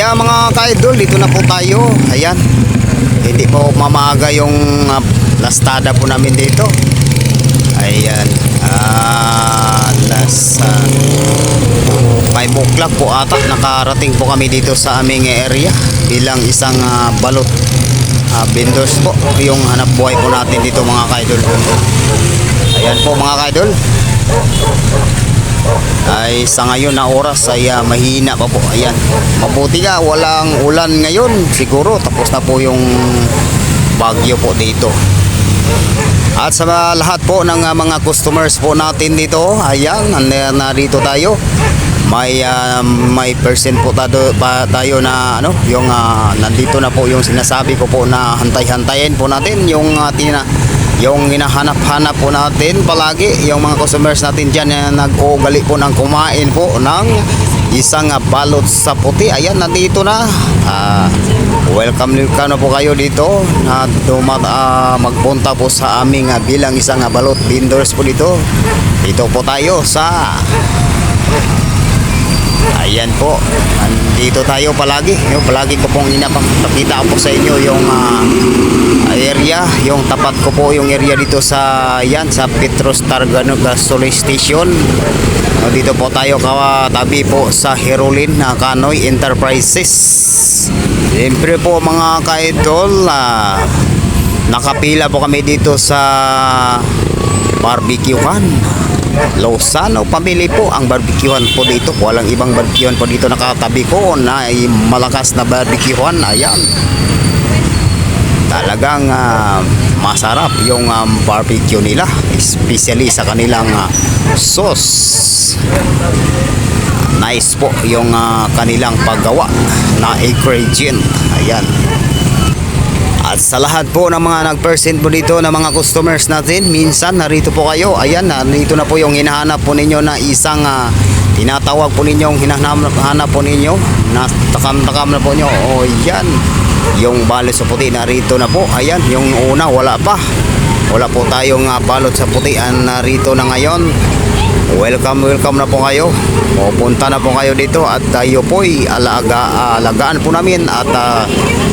Kaya mga ka-idol, dito na po tayo. Ayan. Hindi po mamaga yung lastada po namin dito. Ayan. Alas 5 o'clock po ata. Nakarating po kami dito sa aming area bilang isang balot vendors po. Yung hanap buhay po natin dito mga ka-idol. Ayan po mga ka-idol. Ay sa ngayon na oras ay mahina pa po. Ayan, mabuti nga walang ulan ngayon. Siguro tapos na po yung bagyo po dito. At sa lahat po ng mga customers po natin dito, ayan, narito tayo. May percent po tayo na ano, yung nandito na po yung sinasabi ko po na hantay-hantayin po natin yung yung hinahanap-hanap po natin palagi, yung mga customers natin dyan na nag-uugali po ng kumain po ng isang balot sa puti. Ayan, nandito na. Welcome na po kayo dito na magpunta po sa aming bilang isang balot vendors po dito. Dito po tayo sa ayan po, nandito tayo palagi. Palagi ko pong inapakita po sa inyo yung area, yung tapat ko po yung area dito sa yan, sa Petrostar Gasoline Station. Dito po tayo katabi po sa Herolin na Canoy Enterprises. Siyempre po mga ka-idol, nakapila po kami dito sa barbecuehan. Lozano pamili po ang barbecuehan po dito. Walang ibang barbecuehan po dito nakatabi ko na malakas na barbecuehan. Ayan, talagang masarap yung barbecue nila, especially sa kanilang sauce. Nice po yung kanilang paggawa na ingredient. Ayan. At sa lahat po ng mga nag-present po dito na mga customers natin, minsan narito po kayo. Ayan, narito na po yung hinahanap po ninyo na isang tinatawag po ninyo, hinahanap po ninyo, natakam-takam na po nyo. O yan, yung balot sa puti narito na po. Ayan, yung una wala pa. Wala po tayong balot sa puti, narito na ngayon. Welcome na po kayo. Pupunta na po kayo dito at tayo po'y alagaan po namin at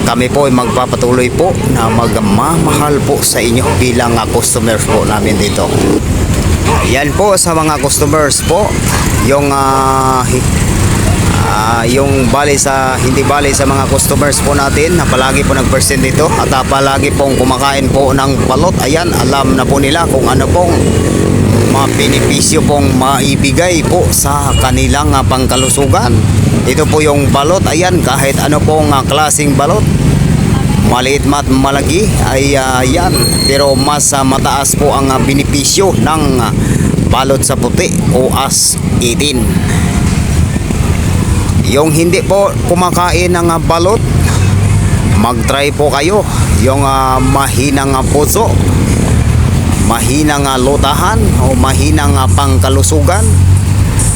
kami po ay magpapatuloy po na magmamahal po sa inyo bilang customers po namin dito. Ayan po sa mga customers po, yung hindi bali sa mga customers po natin na palagi po nag-present dito at palagi pong kumakain po ng balot. Ayan, alam na po nila kung ano pong mga benepisyo pong maibigay po sa kanilang pangkalusugan. Ito po yung balot. Ayan, kahit ano pong klaseng balot, maliit mat malaki ay yan, pero mas mataas po ang benepisyo ng balot sa puti o as 18. Yung hindi po kumakain ng balot, mag-try po kayo yung mahinang puso, mahinang lutahan o mahinang pangkalusugan.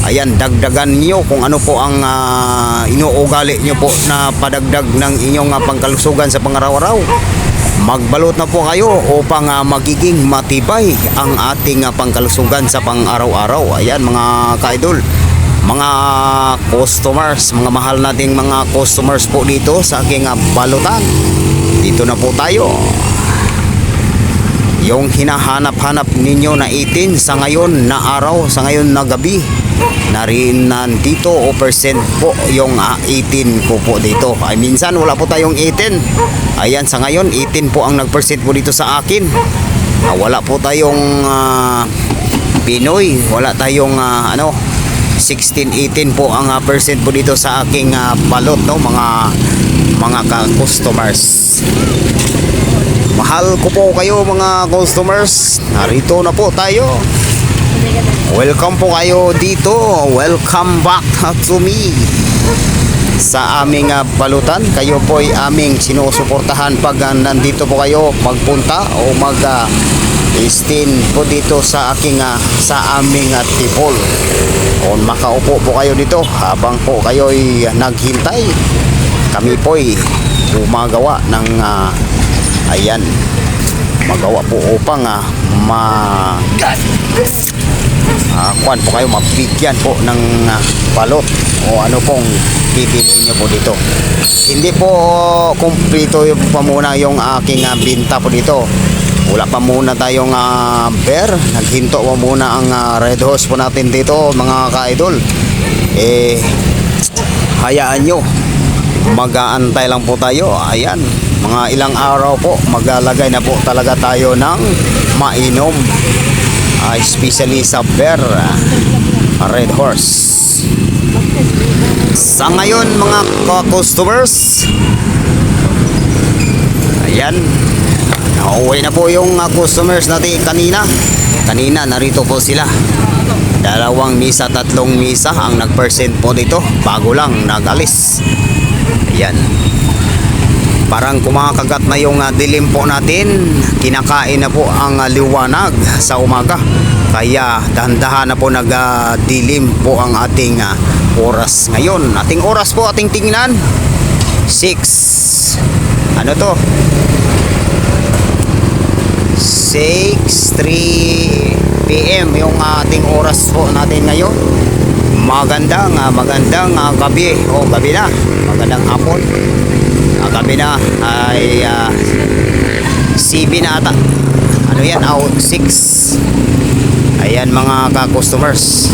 Ayan, dagdagan nyo kung ano po ang inuugali nyo po na padagdag ng inyong pangkalusugan sa pangaraw-araw. Magbalot na po kayo upang magiging matibay ang ating pangkalusugan sa pang-araw-araw. Ayan mga ka-idol, mga customers, mga mahal nating mga customers po dito sa aking balutan. Dito na po tayo. Yung hinahanap-hanap ninyo na 18 sa ngayon na araw, sa ngayon na gabi, nandito o percent po yung 18 ko po dito. Ay minsan wala po tayong 18. Ayan, sa ngayon 18 po ang nag-percent po dito sa akin. Wala po tayong Pinoy, wala tayong 16-18 po ang percent po dito sa aking balot, no, mga customers. Mahal ko po kayo mga customers. Narito na po tayo. Welcome po kayo dito. Welcome back to me sa aming balutan. Kayo po ay aming sinusuportahan pag nandito po kayo magpunta o mag-stin po dito sa aming tipol. O makaupo po kayo dito habang po kayo ay naghintay. Kami po ay gumagawa ng ayan, magawa po upang kuan po kayo, mabigyan po ng balot o ano pong bibili nyo po dito. Hindi po kumpleto pa muna yung aking binta po dito. Wala pa muna tayong bear. Naghinto po muna ang red horse po natin dito mga ka-idol. Hayaan nyo, mag-aantay lang po tayo. Ayan, mga ilang araw po maglalagay na po talaga tayo ng mainom, especially sa bear, red horse. Sa ngayon mga customers, ayan, nauwi na po yung customers natin kanina. Kanina narito po sila. 2 misa, 3 misa ang nag-percent po dito. Bago lang nag-alis. Ayan. Parang kumakagat na yung dilim po natin. Kinakain na po ang liwanag sa umaga. Kaya dahan-dahan na po nag-dilim po ang ating oras ngayon. Ating oras po ating tingnan. 6. Ano to? 6:03 PM yung ating oras po natin ngayon. Magandang gabi o gabi na, magandang hapon. Gabi na ay CB na ata. Ano yan? 6. Ayan mga ka-customers.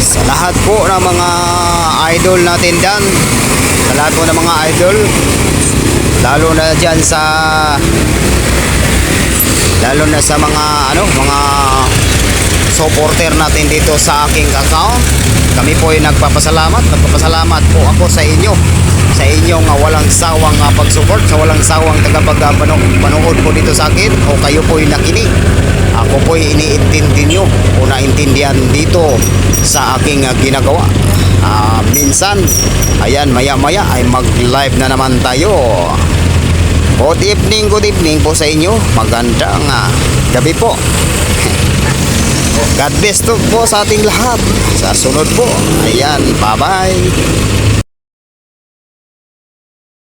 Sa lahat po ng mga idol natin dyan, sa lahat po ng mga idol, lalo na dyan sa mga mga supporter natin dito sa aking account, kami po ay nagpapasalamat po ako sa inyo, sa inyong walang sawang pag-support, sa walang sawang tagapagpanood po dito sa akin, o kayo po ay nakinig. Ako po ay iniintindi nyo o naintindihan dito sa aking ginagawa. Minsan, ayan, maya-maya ay mag-live na naman tayo. Good evening po sa inyo. Magandang gabi po. God bless to po sa ating lahat. Sa sunod po. Ayan, bye-bye.